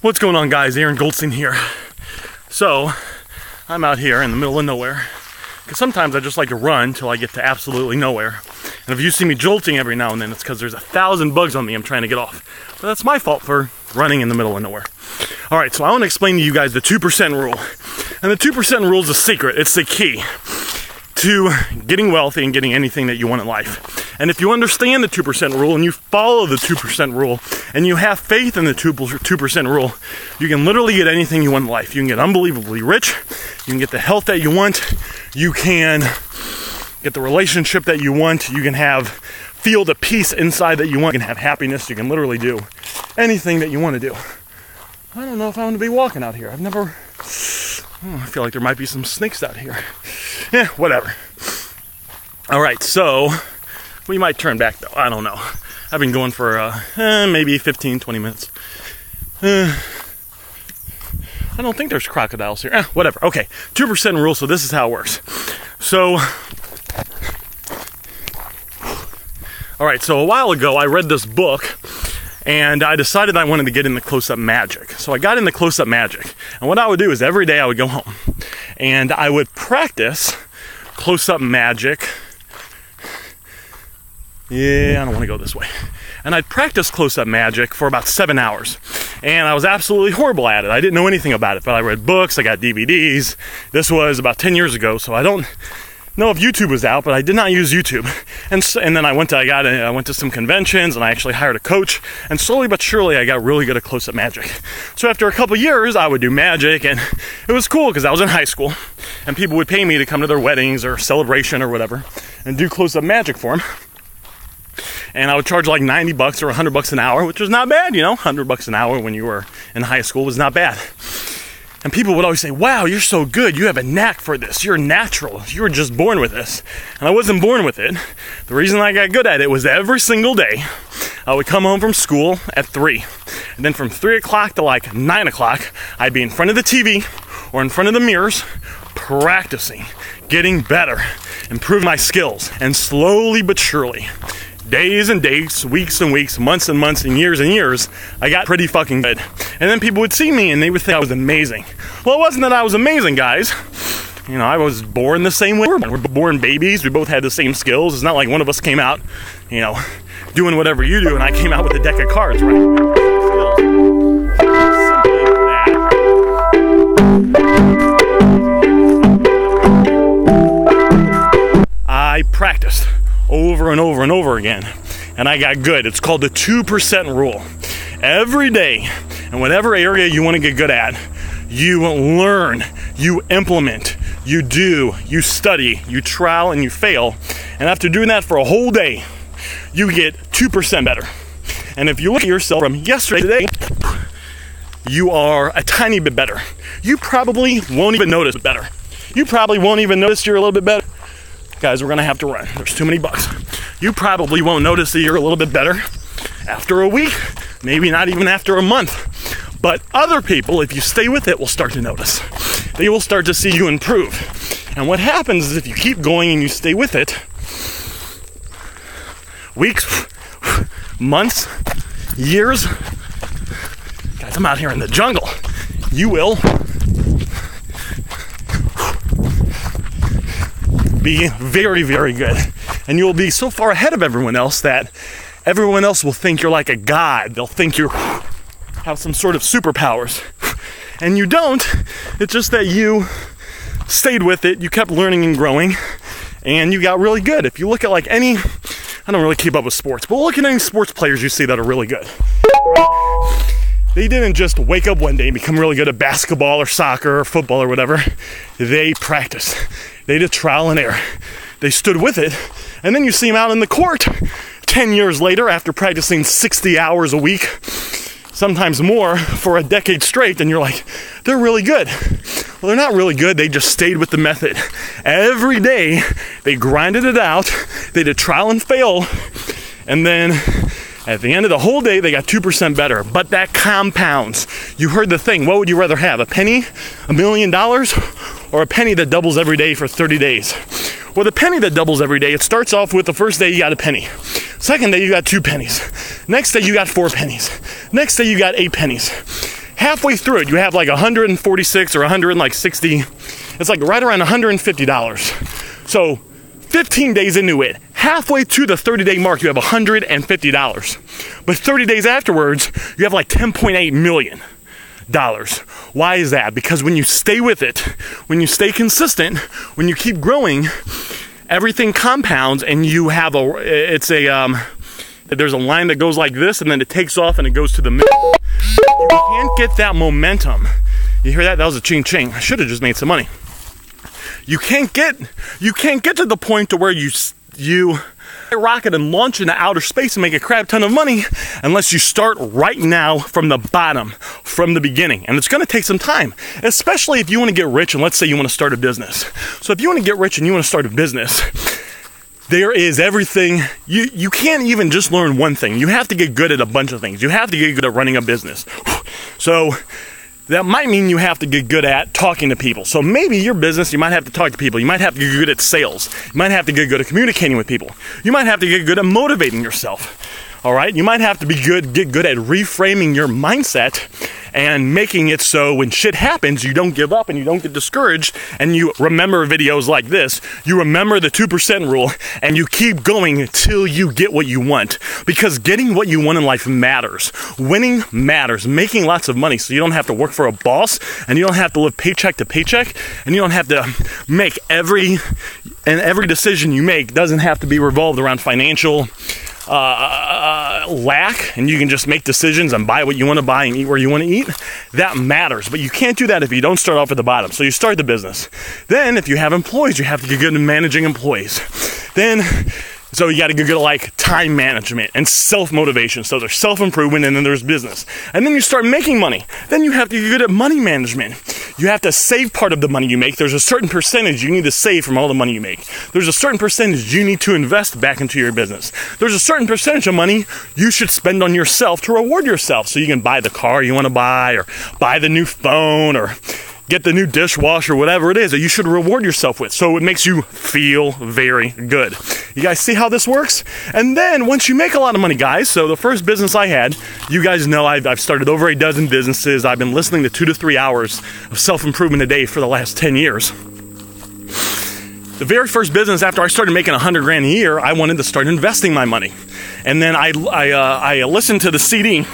What's going on, guys? Aaron Goldstein here. So, I'm out here in the middle of nowhere, because sometimes I just like to run till I get to absolutely nowhere. And if you see me jolting every now and then, it's because there's 1,000 bugs on me I'm trying to get off. But that's my fault for running in the middle of nowhere. Alright, so I want to explain to you guys the 2% rule. And the 2% rule is a secret. It's the key to getting wealthy and getting anything that you want in life. And if you understand the 2% rule and you follow the 2% rule and you have faith in the 2% rule, you can literally get anything you want in life. You can get unbelievably rich, you can get the health that you want, you can get the relationship that you want, you can feel the peace inside that you want, you can have happiness, you can literally do anything that you want to do. I don't know if I want to be walking out here. I feel like there might be some snakes out here. Yeah, whatever. Alright, so we might turn back though. I don't know. I've been going for maybe 15, 20 minutes. I don't think there's crocodiles here. Whatever. Okay, 2% rule, so this is how it works. So, alright, so a while ago I read this book and I decided I wanted to get into close-up magic. So I got into close-up magic. And what I would do is every day I would go home and I would practice close-up magic. Yeah, I don't want to go this way. And I'd practice close-up magic for about 7 hours. And I was absolutely horrible at it. I didn't know anything about it, but I read books, I got DVDs. This was about 10 years ago, so I don't know if YouTube was out, but I did not use YouTube. And then I went to some conventions, and I actually hired a coach, and slowly but surely I got really good at close-up magic. So after a couple years, I would do magic, and it was cool because I was in high school, and people would pay me to come to their weddings or celebration or whatever, and do close-up magic for them. And I would charge like 90 bucks or 100 bucks an hour, which was not bad, you know. 100 bucks an hour when you were in high school was not bad. And people would always say, wow, you're so good. You have a knack for this. You're natural. You were just born with this. And I wasn't born with it. The reason I got good at it was every single day, I would come home from school at 3. And then from 3 o'clock to like 9 o'clock, I'd be in front of the TV or in front of the mirrors, practicing, getting better, improving my skills. And slowly but surely, days and days, weeks and weeks, months and months, and years, I got pretty fucking good. And then people would see me and they would think I was amazing. Well, it wasn't that I was amazing, guys. You know, I was born the same way. We're born babies. We both had the same skills. It's not like one of us came out, you know, doing whatever you do, and I came out with a deck of cards, right? I practiced over and over and over again, and I got good. It's called the 2% rule. Every day, in whatever area you want to get good at, you learn, you implement, you do, you study, you trial, and you fail. And after doing that for a whole day, you get 2% better. And if you look at yourself from yesterday to today, you are a tiny bit better. You probably won't even notice better. You probably won't even notice you're a little bit better. Guys, we're gonna have to run. There's too many bugs. You probably won't notice that you're a little bit better after a week, maybe not even after a month. But other people, if you stay with it, will start to notice. They will start to see you improve. And what happens is if you keep going and you stay with it, weeks, months, years, guys, I'm out here in the jungle. You will be very, very good. And you'll be so far ahead of everyone else that everyone else will think you're like a god. They'll think you have some sort of superpowers. And you don't. It's just that you stayed with it, you kept learning and growing, and you got really good. If you look at like I don't really keep up with sports, but look at any sports players you see that are really good. They didn't just wake up one day and become really good at basketball or soccer or football or whatever. They practiced. They did trial and error. They stood with it. And then you see them out in the court 10 years later after practicing 60 hours a week, sometimes more, for a decade straight, and you're like, they're really good. Well, they're not really good. They just stayed with the method. Every day, they grinded it out. They did trial and fail. And then at the end of the whole day, they got 2% better. But that compounds. You heard the thing. What would you rather have? A penny? $1 million? Or a penny that doubles every day for 30 days? Well, the penny that doubles every day, it starts off with the first day you got a penny. Second day you got 2 pennies. Next day you got 4 pennies. Next day you got 8 pennies. halfway through it, you have like 146 or 160. It's like right around $150. So 15 days into it, halfway to the 30-day mark, you have $150. But 30 days afterwards, you have like $10.8 million. Why is that? Because when you stay with it, when you stay consistent, when you keep growing, everything compounds, and you have there's a line that goes like this, and then it takes off and it goes to the middle. You can't get that momentum. You hear that? That was a ching ching. I should have just made some money. You can't get to the point to where you rocket and launch into outer space and make a crap ton of money unless you start right now from the bottom, from the beginning. And it's going to take some time, especially if you want to get rich and let's say you want to start a business. So if you want to get rich and you want to start a business, there is everything. You can't even just learn one thing. You have to get good at a bunch of things. You have to get good at running a business. So that might mean you have to get good at talking to people. So maybe your business, you might have to talk to people. You might have to get good at sales. You might have to get good at communicating with people. You might have to get good at motivating yourself. All right? You might have to get good at reframing your mindset and making it so when shit happens, you don't give up and you don't get discouraged, and you remember videos like this. You remember the 2% rule, and you keep going until you get what you want. Because getting what you want in life matters. Winning matters. Making lots of money so you don't have to work for a boss, and you don't have to live paycheck to paycheck, and you don't have to make every decision you make doesn't have to be revolved around financial lack, and you can just make decisions and buy what you want to buy and eat where you want to eat. That matters, but you can't do that if you don't start off at the bottom. So you start the business. Then if you have employees, you have to get good at managing employees. So you got to get good at like time management and self-motivation. So there's self-improvement, and then there's business. And then you start making money. Then you have to get good at money management. You have to save part of the money you make. There's a certain percentage you need to save from all the money you make. There's a certain percentage you need to invest back into your business. There's a certain percentage of money you should spend on yourself to reward yourself. So you can buy the car you want to buy, or buy the new phone, or get the new dishwasher, whatever it is that you should reward yourself with. So it makes you feel very good. You guys see how this works? And then once you make a lot of money, guys, so the first business I had, you guys know I've started over a dozen businesses. I've been listening to 2 to 3 hours of self-improvement a day for the last 10 years. The very first business after I started making $100,000 a year, I wanted to start investing my money. And then I listened to the CD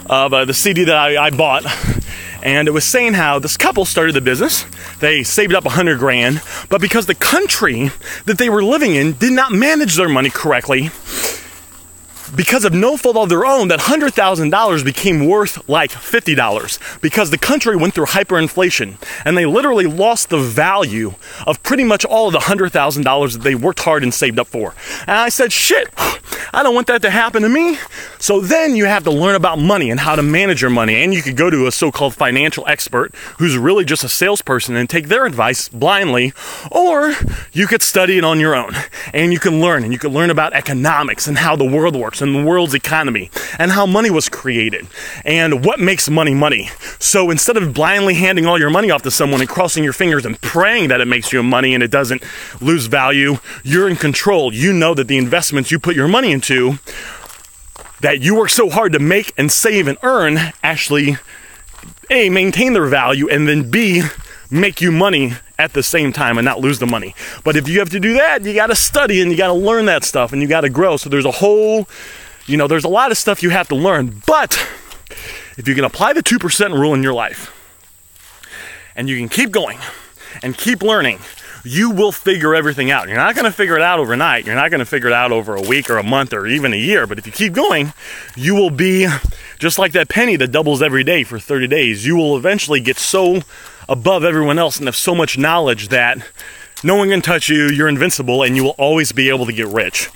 that I bought. And it was saying how this couple started the business. They saved up $100,000, but because the country that they were living in did not manage their money correctly, because of no fault of their own, that $100,000 became worth like $50 because the country went through hyperinflation, and they literally lost the value of pretty much all of the $100,000 that they worked hard and saved up for. And I said, shit, I don't want that to happen to me. So then you have to learn about money and how to manage your money, and you could go to a so-called financial expert who's really just a salesperson and take their advice blindly, or you could study it on your own, and you can learn about economics and how the world works and the world's economy and how money was created and what makes money money. So instead of blindly handing all your money off to someone and crossing your fingers and praying that it makes you money and it doesn't lose value, you're in control. You know that the investments you put your money into, that you work so hard to make and save and earn, actually A, maintain their value, and then B, make you money at the same time and not lose the money. But if you have to do that, you got to study and you got to learn that stuff and you got to grow. So there's a whole, there's a lot of stuff you have to learn. But if you can apply the 2% rule in your life and you can keep going and keep learning, you will figure everything out. You're not going to figure it out overnight. You're not going to figure it out over a week or a month or even a year. But if you keep going, you will be just like that penny that doubles every day for 30 days. You will eventually get so above everyone else and have so much knowledge that no one can touch you, you're invincible, and you will always be able to get rich.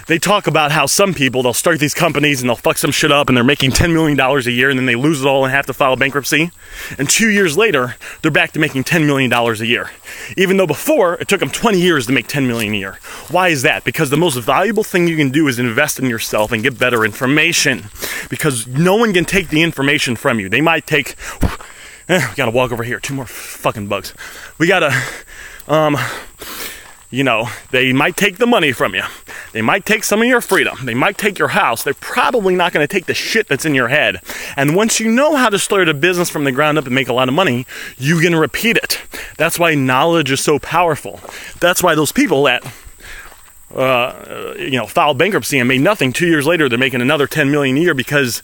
They talk about how some people, they'll start these companies and they'll fuck some shit up and they're making $10 million a year and then they lose it all and have to file bankruptcy. And 2 years later, they're back to making $10 million a year. Even though before, it took them 20 years to make $10 million a year. Why is that? Because the most valuable thing you can do is invest in yourself and get better information. Because no one can take the information from you. They might take... we gotta walk over here. 2 more fucking bugs. We gotta, You know, they might take the money from you. They might take some of your freedom. They might take your house. They're probably not going to take the shit that's in your head. And once you know how to start a business from the ground up and make a lot of money, you can repeat it. That's why knowledge is so powerful. That's why those people that filed bankruptcy and made nothing, 2 years later they're making another 10 million a year, because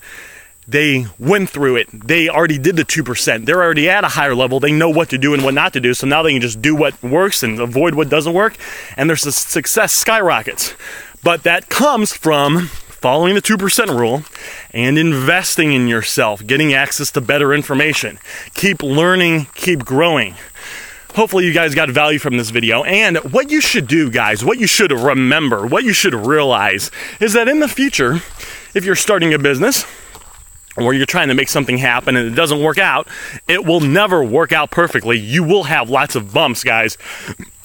they went through it. They already did the 2%. They're already at a higher level. They know what to do and what not to do. So now they can just do what works and avoid what doesn't work. And their success skyrockets. But that comes from following the 2% rule and investing in yourself, getting access to better information. Keep learning, keep growing. Hopefully you guys got value from this video. And what you should do, guys, what you should remember, what you should realize is that in the future, if you're starting a business, or you're trying to make something happen and it doesn't work out, it will never work out perfectly. You will have lots of bumps, guys.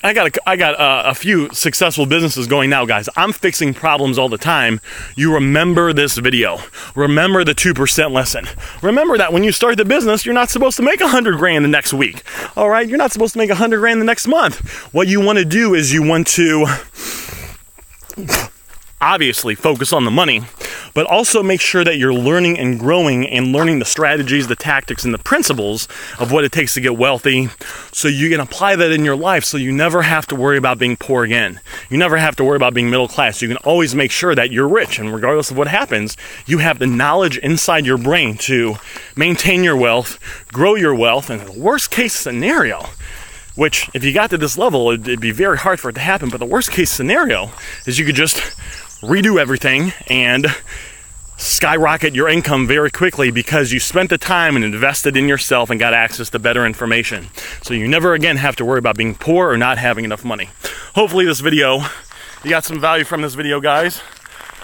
I got a few successful businesses going now, guys. I'm fixing problems all the time. You remember this video. Remember the 2% lesson. Remember that when you start the business, you're not supposed to make 100 grand the next week. All right? You're not supposed to make 100 grand the next month. What you want to do is you want to obviously focus on the money, but also make sure that you're learning and growing and learning the strategies, the tactics, and the principles of what it takes to get wealthy, so you can apply that in your life so you never have to worry about being poor again. You never have to worry about being middle class. You can always make sure that you're rich, and regardless of what happens, you have the knowledge inside your brain to maintain your wealth, grow your wealth, and the worst case scenario, which if you got to this level, it'd be very hard for it to happen, but the worst case scenario is you could just redo everything and skyrocket your income very quickly because you spent the time and invested in yourself and got access to better information. So you never again have to worry about being poor or not having enough money. Hopefully this video, you got some value from this video, guys.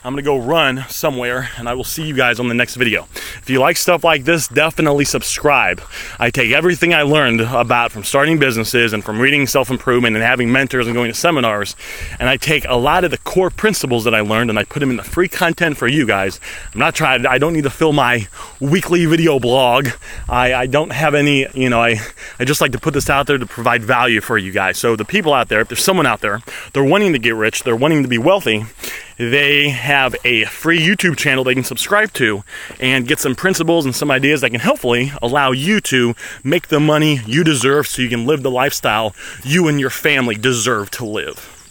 I'm gonna go run somewhere, and I will see you guys on the next video. If you like stuff like this, definitely subscribe. I take everything I learned about from starting businesses and from reading self-improvement and having mentors and going to seminars, and I take a lot of the core principles that I learned and I put them in the free content for you guys. I don't need to fill my weekly video blog. I don't have any, I just like to put this out there to provide value for you guys. So the people out there, if there's someone out there, they're wanting to get rich, they're wanting to be wealthy, they have a free YouTube channel they can subscribe to and get some principles and some ideas that can hopefully allow you to make the money you deserve so you can live the lifestyle you and your family deserve to live.